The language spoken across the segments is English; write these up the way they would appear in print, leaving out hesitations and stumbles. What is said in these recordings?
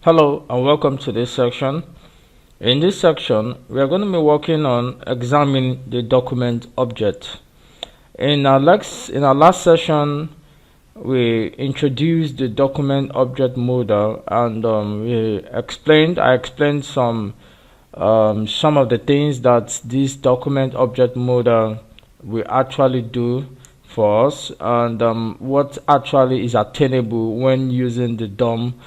Hello and welcome to this section. In this section, we are going to be working on examining the document object. In our last session, we introduced the document object model, and I explained some of the things that this document object model will actually do for us, and what actually is attainable when using the DOM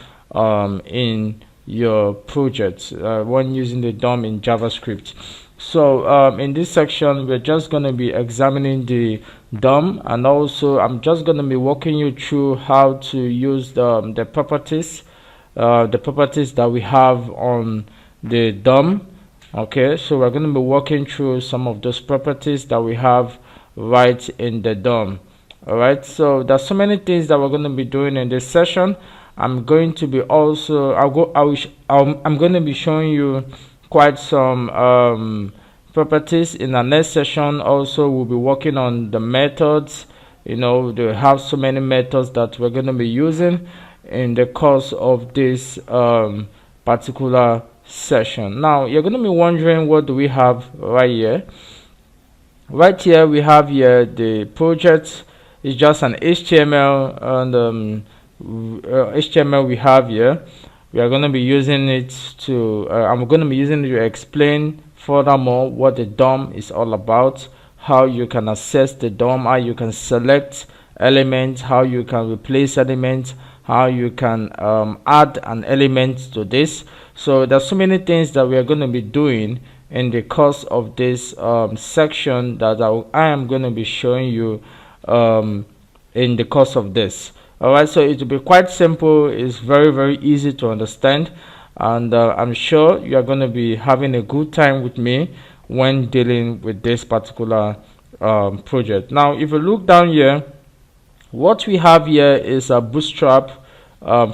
in your project, when using the DOM in JavaScript. So in this section, we're just going to be examining the DOM, and also I'm just going to be walking you through how to use the properties that we have on the DOM. Okay, so we're going to be walking through some of those properties that we have right in the DOM. All right, so there's so many things that we're going to be doing in this session. I'm going to be also I'm going to be showing you quite some properties in the next session. Also, we'll be working on the methods. They have so many methods that we're going to be using in the course of this particular session. Now you're going to be wondering, what do we have right here? Right here we have here the project. It's just an HTML, and HTML we have here. We are going to be using it to I'm going to be using it to explain furthermore what the DOM is all about, how you can access the DOM, how you can select elements, how you can replace elements, how you can add an element to this. So there's so many things that we are going to be doing in the course of this section that I am going to be showing you in the course of this. Alright, so it will be quite simple. It's very easy to understand, and I'm sure you are going to be having a good time with me when dealing with this particular project. Now if you look down here, what we have here is a Bootstrap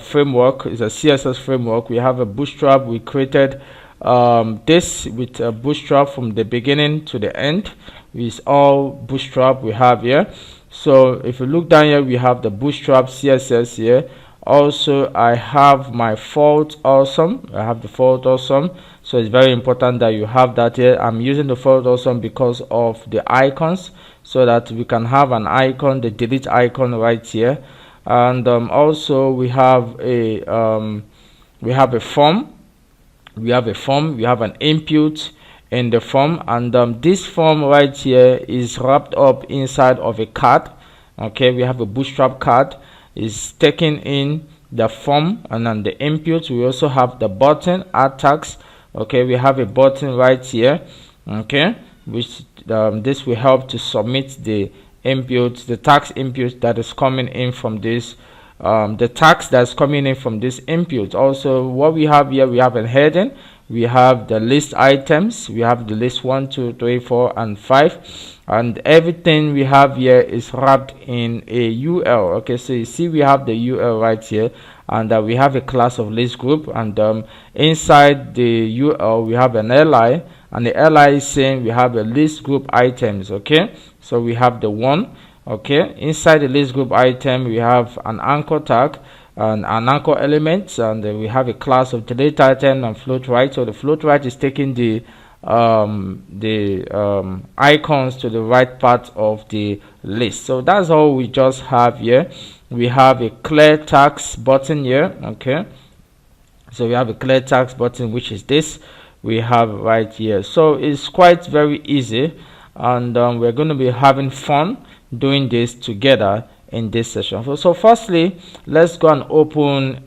framework. It's a CSS framework. We have a Bootstrap. We created this with a Bootstrap from the beginning to the end. It's all Bootstrap we have here. So if you look down here, we have the Bootstrap CSS here. Also, I have my Font Awesome. I have the Font Awesome. So it's very important that you have that here. I'm using the Font Awesome because of the icons, so that we can have an icon, the delete icon right here. And also we have a form. We have an input in the form, and this form right here is wrapped up inside of a card. Okay, we have a Bootstrap card is taking in the form and then the input. We also have the button, add tags. Okay, we have a button right here. Okay, which this will help to submit the input, the tax input that is coming in from this the tax that's coming in from this input. Also, what we have here, we have a heading, we have the list items, we have the list 1 2 3 4 and 5, and everything we have here is wrapped in a UL. Okay, so you see we have the UL right here, and we have a class of list group, and inside the UL we have an li, and the li is saying we have a list group items. Okay, so we have the one. Okay, inside the list group item we have an anchor tag and an anchor element, and we have a class of delete item and float right. So the float right is taking the icons to the right part of the list. So that's all we just have here. We have a clear tags button here. Okay, so we have a clear tags button, which is this we have right here. So it's quite very easy, and we're going to be having fun doing this together in this session. So firstly, let's go and open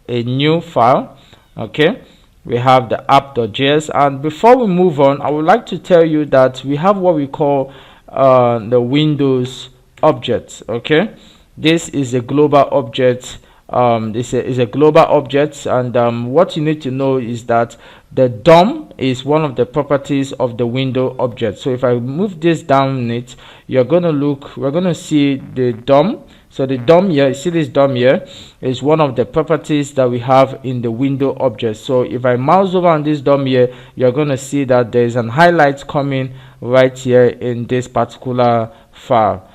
a new file. Okay, we have the app.js, and before we move on, I would like to tell you that we have what we call the Windows object. Okay, this is a global object. This is a global object, and what you need to know is that the DOM is one of the properties of the window object. So if I move this down it, you're going to look, we're going to see the DOM. So the DOM here, you see this DOM here is one of the properties that we have in the window object. So if I mouse over on this DOM here, you're going to see that there's an highlight coming right here in this particular file.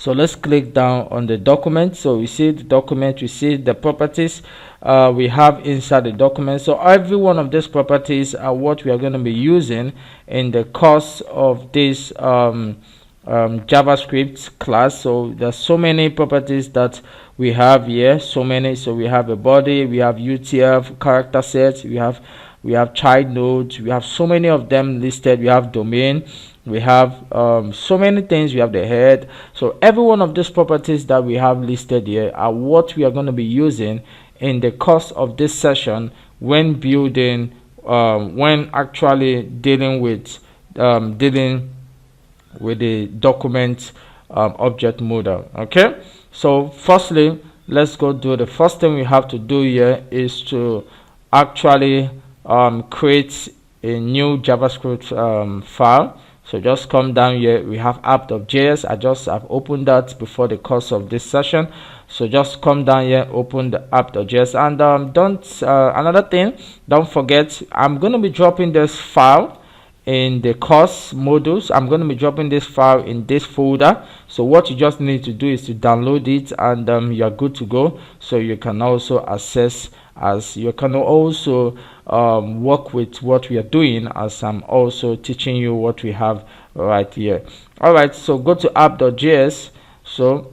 So let's click down on the document. So we see the document, we see the properties we have inside the document. So every one of these properties are what we are going to be using in the course of this JavaScript class. So there's so many properties that we have here, so many. So we have a body, we have UTF character sets, we have child nodes, we have so many of them listed. We have domain, we have so many things. We have the head. So every one of these properties that we have listed here are what we are going to be using in the course of this session when building when actually dealing with the document object model. Okay, so firstly, let's go do the first thing we have to do here is to actually create a new JavaScript file. So just come down here, we have app.js. I've opened that before the course of this session. So just come down here, open the app.js, and another thing, don't forget, I'm going to be dropping this file in the course modules. I'm going to be dropping this file in this folder. So what you just need to do is to download it, and you're good to go. So you can also access, as you can also work with what we are doing, as I'm also teaching you what we have right here. All right, so go to app.js. So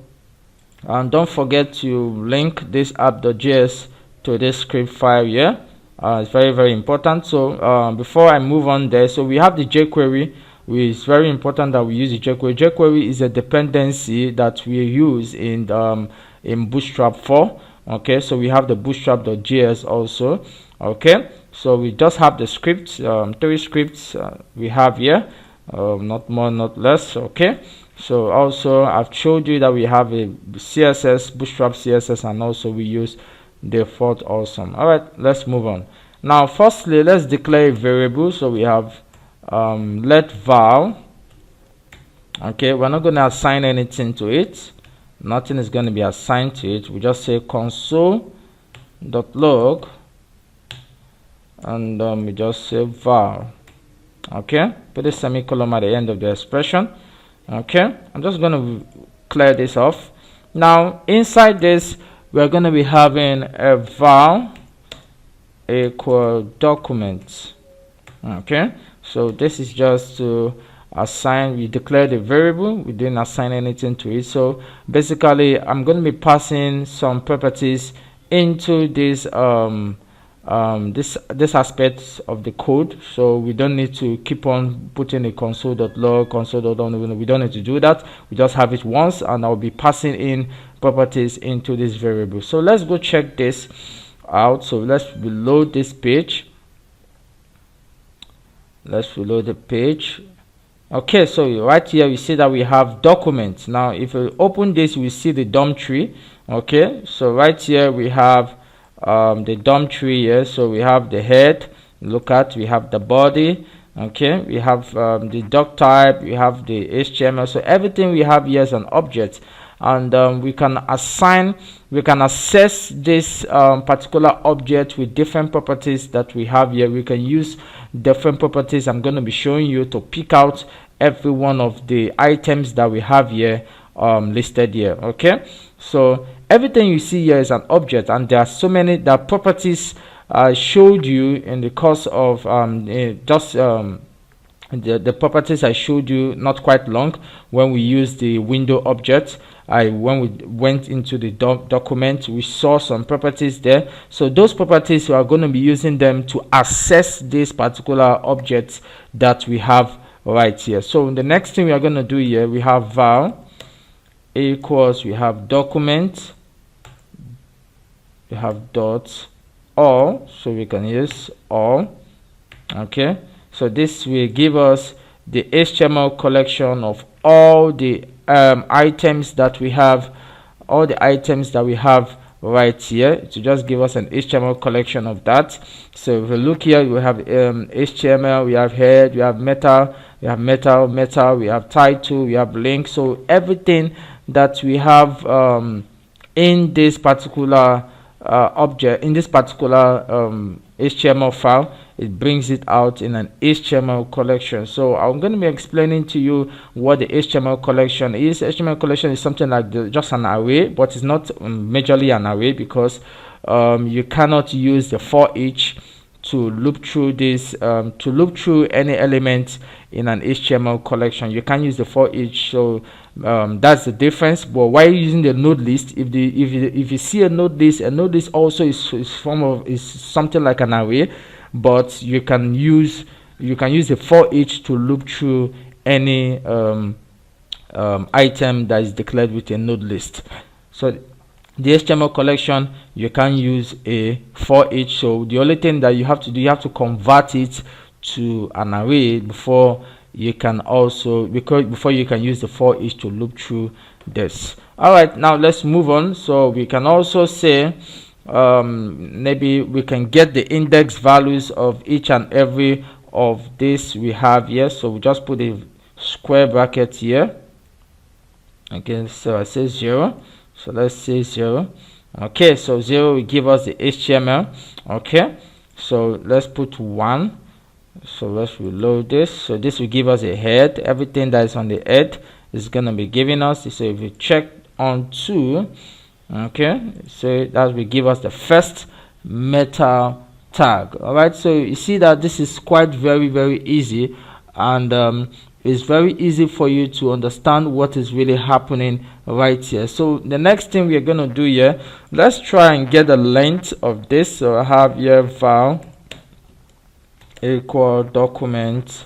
and don't forget to link this app.js to this script file here. It's very, very important. So before I move on there, so we have the jQuery. It's very important that we use the jQuery. jQuery is a dependency that we use in Bootstrap 4. Okay, so we have the bootstrap.js also. Okay, so we just have the scripts, 3 scripts we have here, not more, not less. Okay, so also I've showed you that we have a CSS, Bootstrap CSS, and also we use default awesome. All right, let's move on. Now firstly, let's declare a variable. So we have let val. Okay, we're not going to assign anything to it. Nothing is going to be assigned to it. We just say console.log, and we just say val. Okay, put a semicolon at the end of the expression. Okay, I'm just going to clear this off. Now inside this, we're going to be having a val equal document. Okay, so this is just to assign. We declared a variable, we didn't assign anything to it. So basically I'm going to be passing some properties into this this aspect of the code. So we don't need to keep on putting a console.log, console.log. We don't need to do that. We just have it once, and I'll be passing in properties into this variable. So let's go check this out. So let's reload this page. Let's reload the page. Okay, so right here we see that we have documents. Now if we open this, we see the DOM tree. Okay, so right here we have the DOM tree here. So we have the head, look at, we have the body. Okay, we have the doc type, we have the HTML. So everything we have here is an object, and we can assign, we can access this particular object with different properties that we have here. We can use different properties. I'm going to be showing you to pick out every one of the items that we have here listed here. Okay, so everything you see here is an object, and there are so many that properties I showed you in the course of the properties I showed you not quite long when we used the window object. When we went into the document, we saw some properties there. So those properties, we are going to be using them to access this particular object that we have right here. So the next thing we are going to do here, we have val equals, we have document, we have dot all, so we can use all. Okay, so this will give us the HTML collection of all the items that we have, right here, to just give us an HTML collection of that. So if we look here, we have HTML, we have head, we have meta, we have metal, we have title, we have link. So everything that we have in this particular object, in this particular HTML file, it brings it out in an HTML collection. So I'm going to be explaining to you what the HTML collection is. HTML collection is something like just an array, but it's not majorly an array, because you cannot use the for each to loop through this to loop through any element in an HTML collection. You can use the for each. So that's the difference. But while using the node list, if you see a node list also is something like an array, but you can use the for each to loop through any item that is declared with a node list. So the HTML collection, you can use a for each. So the only thing that you have to do, you have to convert it to an array before you can use the for each to loop through this. All right, now let's move on. So we can also say maybe we can get the index values of each and every of this we have here. So we just put a square bracket here. Okay, so I say 0. So let's say 0. Okay, so 0 will give us the HTML. Okay, so let's put 1. So let's reload this. So this will give us a head. Everything that is on the head is going to be giving us. So if we check on 2, okay, so that will give us the first meta tag. All right, so you see that this is quite very easy, and it's very easy for you to understand what is really happening right here. So the next thing we are going to do here, let's try and get the length of this. So I have here file equal document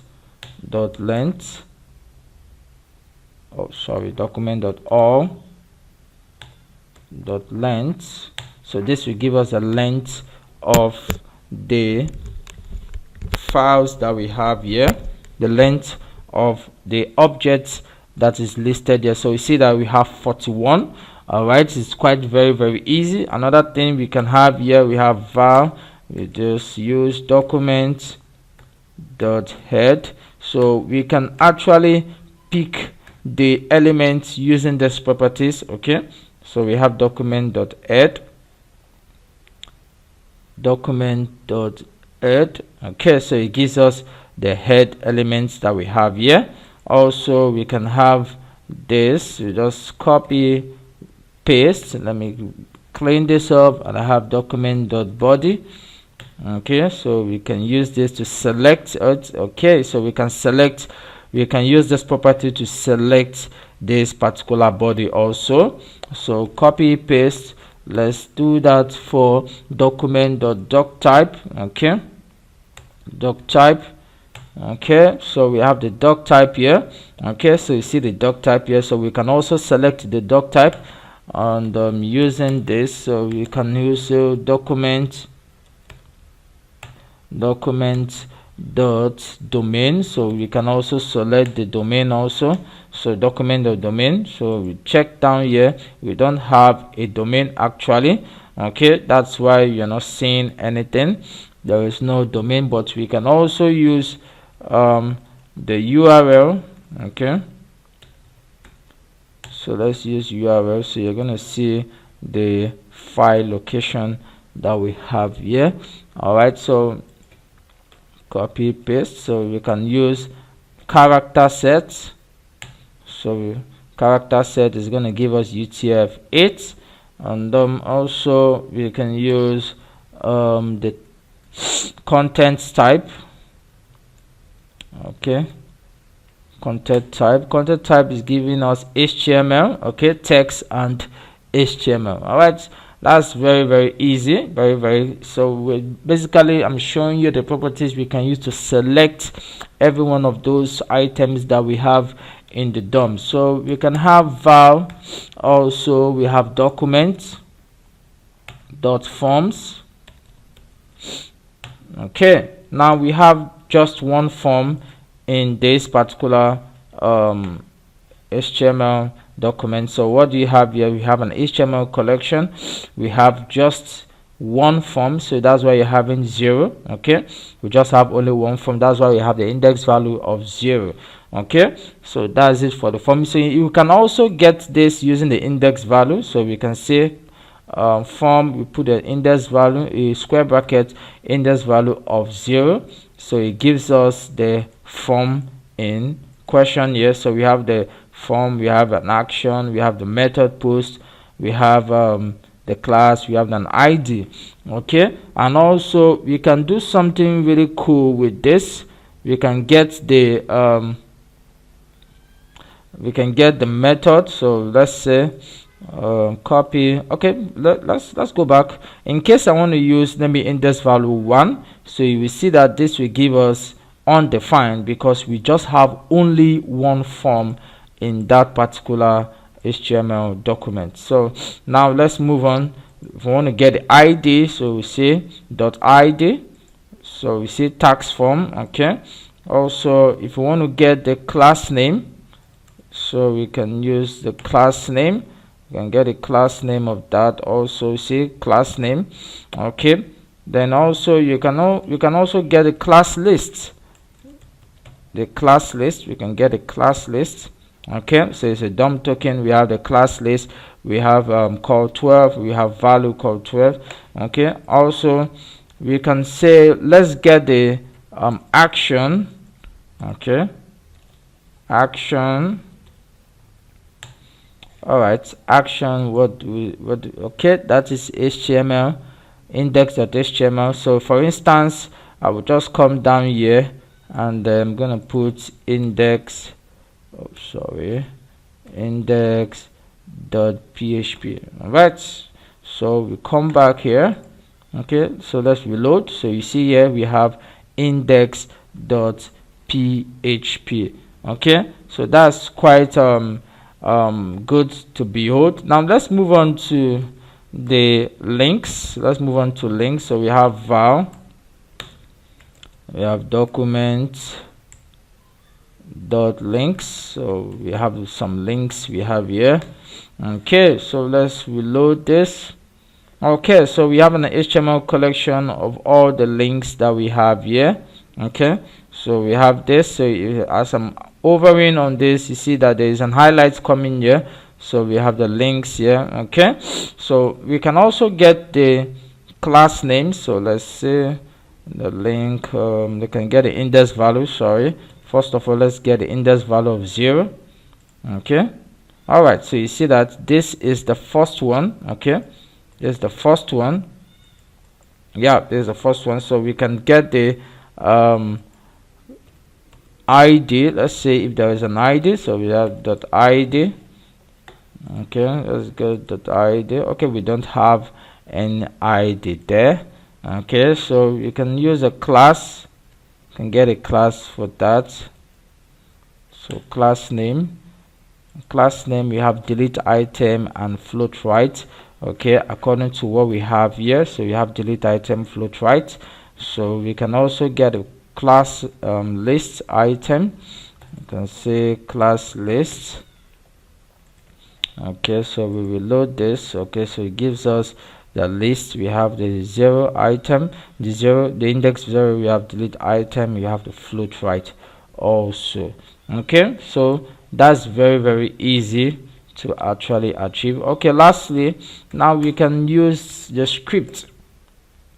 dot length, document dot all dot length. So this will give us the length of the files that we have here, the length of the objects that is listed here. So you see that we have 41. All right, it's quite very easy. Another thing we can have here, we have var, we just use document dot head. So we can actually pick the elements using these properties. Okay, so we have document dot head, okay, so it gives us the head elements that we have here. Also we can have this, you just copy paste. Let me clean this up, and I have document dot body. Okay, so we can use this to select it. Okay, so we can use this property to select this particular body also. So copy paste. Let's do that for document dot doc type. Okay, doc type. Okay, so we have the doc type here. Okay, so you see the doc type here. So we can also select the doc type, and using this, so we can use document dot domain. So we can also select the domain also. So document dot domain. So we check down here, we don't have a domain actually. Okay, that's why you're not seeing anything. There is no domain, but we can also use the URL. Okay, so let's use URL. So you're gonna see the file location that we have here. All right, so copy paste. So we can use character sets. So character set is going to give us UTF-8, and also we can use the content type. Okay, content type is giving us HTML, okay, text and HTML. All right, that's very easy, very. So basically I'm showing you the properties we can use to select every one of those items that we have in the DOM. So we can have val, also we have document dot forms. Okay, now we have just one form in this particular HTML document. So what do you have here? We have an HTML collection. We have just one form, so that's why you're having 0. Okay, we just have only one form, that's why we have the index value of 0. Okay, so that's it for the form. So you can also get this using the index value. So we can say form, we put an index value, a square bracket index value of 0, so it gives us the form in question here. So we have the form, we have an action, we have the method post, we have the class, we have an ID. Okay, and also we can do something really cool with this. We can get the method. So let's say copy. Okay, let's go back. In case I want to use, let me index value 1, so you will see that this will give us undefined because we just have only one form in that particular HTML document. So now let's move on. If we want to get the ID, so we say .id, so we see tax form. Okay, also if we want to get the class name, so we can use the class name. You can get a class name of that. Also see class name. Okay, then also you can also get a class list. The class list, we can get a class list. Okay, so it's a DOM token. We have the class list, we have call 12, we have value call 12. Okay, also we can say let's get the action. Okay, action. All right, action. Okay, that is HTML index.html. So for instance, I will just come down here and I'm gonna put index index.php. all right, so we come back here. Okay, so let's reload. So you see here we have index.php. okay, so that's quite good to behold. Now let's move on to the links. So we have val, we have document dot links, so we have some links we have here. Okay, so let's reload this. Okay, so we have an HTML collection of all the links that we have here. Okay, so we have this. So as I'm hovering on this, you see that there is an highlight coming here. So we have the links here. Okay, so we can also get the class name. So let's see the link. They can get the index value. Sorry, first of all, let's get the index value of 0. Okay, all right, so you see that this is the first one. Okay, this is the first one. Yeah, this is the first one. So we can get the ID. Let's say if there is an ID, so we have .id. Okay, let's get .id. Okay, we don't have an ID there. Okay, so you can use a class. You can get a class for that. So class name, we have delete item and float right. Okay, according to what we have here, so we have delete item, float right. So we can also get a class list item. You can say class list. Okay, so we will load this. Okay, so it gives us the list. We have the 0 item, the index 0, we have delete item, we have the float right also. Okay, so that's very easy to actually achieve. Okay, lastly, now we can use the script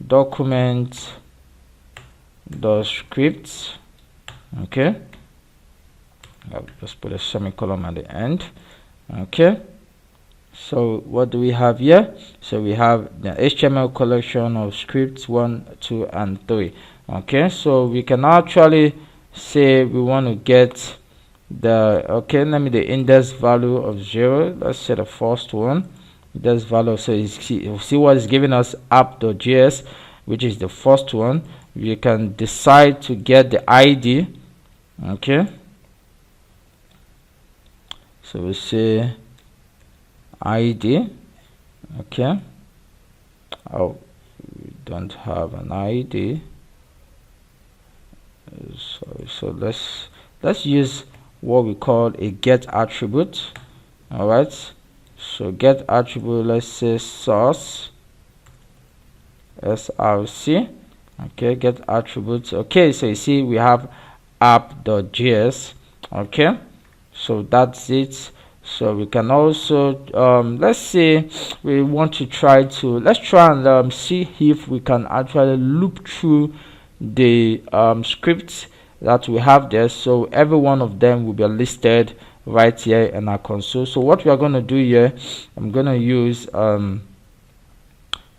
document the script. Okay, I'll just put a semicolon at the end. Okay, so what do we have here? So we have the HTML collection of scripts 1, 2 and 3. Okay, so we can actually say we want to get the the index value of 0. Let's say the first one, index value. So you see what is giving us app.js, which is the first one. We can decide to get the ID. Okay, so we say ID. Okay, oh, we don't have an ID. So let's use what we call a get attribute. All right, so get attribute, let's say source src. Okay, get attributes. Okay, so you see we have app.js. Okay, so that's it. So we can also let's say we want to let's try and see if we can actually loop through the scripts that we have there. So every one of them will be listed right here in our console. So what we are going to do here, I'm going to use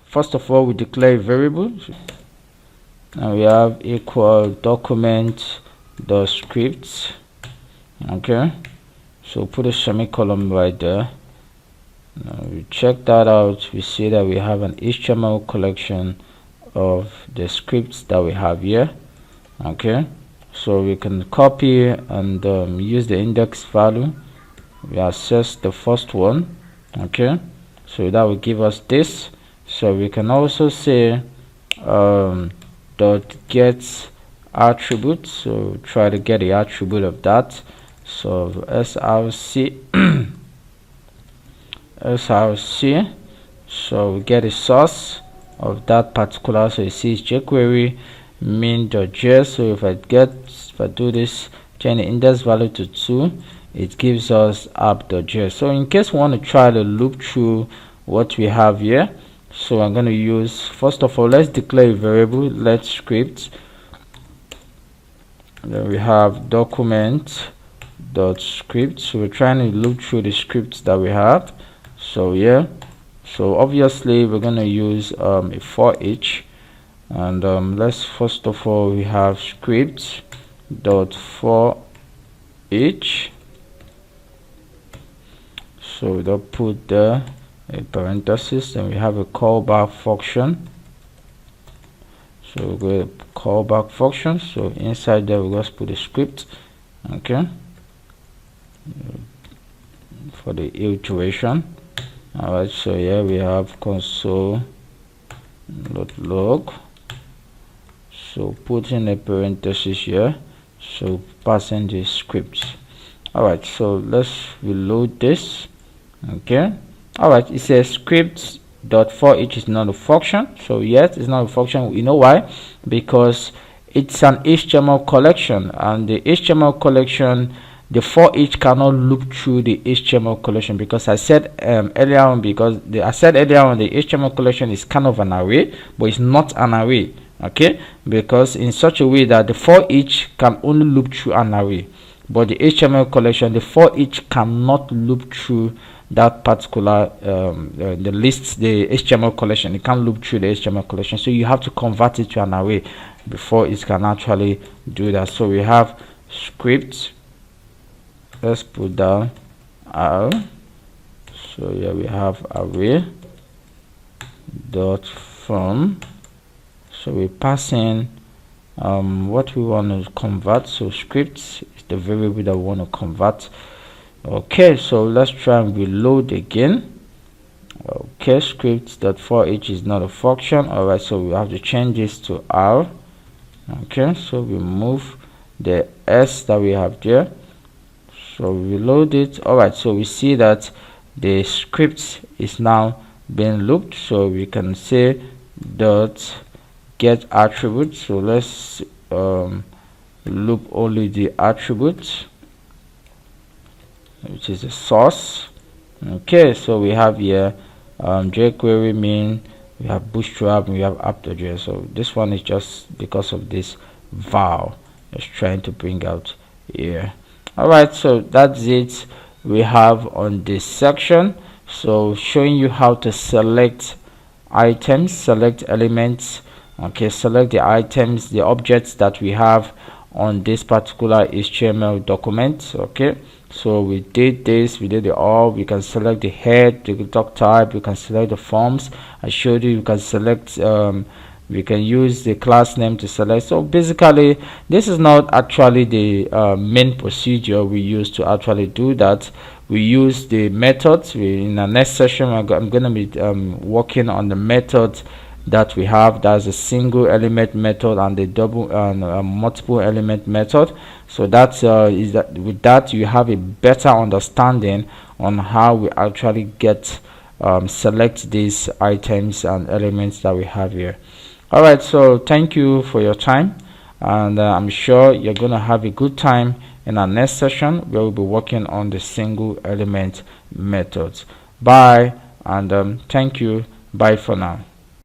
first of all, we declare a variable, and we have equal document the scripts. Okay, so put a semicolon right there. Now we check that out, we see that we have an HTML collection of the scripts that we have here. Okay, so we can copy and use the index value. We access the first one. Okay, so that will give us this. So we can also say dot get attribute, so try to get the attribute of that. So src src, so we get a source of that particular, so it says jQuery min.js. so if I do this, change the index value to 2, it gives us app.js. so in case we want to try to loop through what we have here, so I'm going to use, first of all, let's declare a variable, let's script. Then we have document dot script, so we're trying to loop through the scripts that we have. So yeah, so obviously we're going to use a for each, and let's first of all, we have script dot for each, so we'll put there a parenthesis, and we have a callback function. So we'll go to callback function, so inside there we'll just put a script. Okay, for the iteration. Alright, so here we have console.log, so put in a parenthesis here, so passing the scripts. Alright, so let's reload this. Okay, alright, it says script dot for each is not a function. So yes, it's not a function. You know why? Because it's an HTML collection, and the HTML collection, the for each cannot loop through the HTML collection, because I said earlier on, the HTML collection is kind of an array, but it's not an array. Okay, because in such a way that the for each can only loop through an array, but the HTML collection, the for each cannot loop through that particular the lists, the HTML collection. It can't loop through the HTML collection, so you have to convert it to an array before it can actually do that. So we have script, let's put down r, so here we have array dot from, so we pass in what we want to convert. So scripts is the variable that we want to convert. Okay, so let's try and reload again. Okay, script that for each is not a function. Alright, so we have to change this to r. Okay, so we move the s that we have there, so we reload it. Alright, so we see that the script is now being looped, so we can say dot get attribute. So let's loop only the attribute, which is the source. Okay, so we have here jQuery min, we have Bootstrap, and we have app.js. so this one is just because of this val it's trying to bring out here. Alright, so that's it we have on this section, so showing you how to select items, select elements. Okay, select the items, the objects that we have on this particular HTML document. Okay, so we did this, we did it all. We can select the head, the doc type, we can select the forms. I showed you can select we can use the class name to select. So basically this is not actually the main procedure we use to actually do that. We use the methods. In the next session I'm going to be working on the method that we have. That's a single element method and the double and multiple element method. So that's is that with that you have a better understanding on how we actually get select these items and elements that we have here. Alright, so thank you for your time, and I'm sure you're gonna have a good time in our next session, where we'll be working on the single element methods. Bye, and thank you. Bye for now.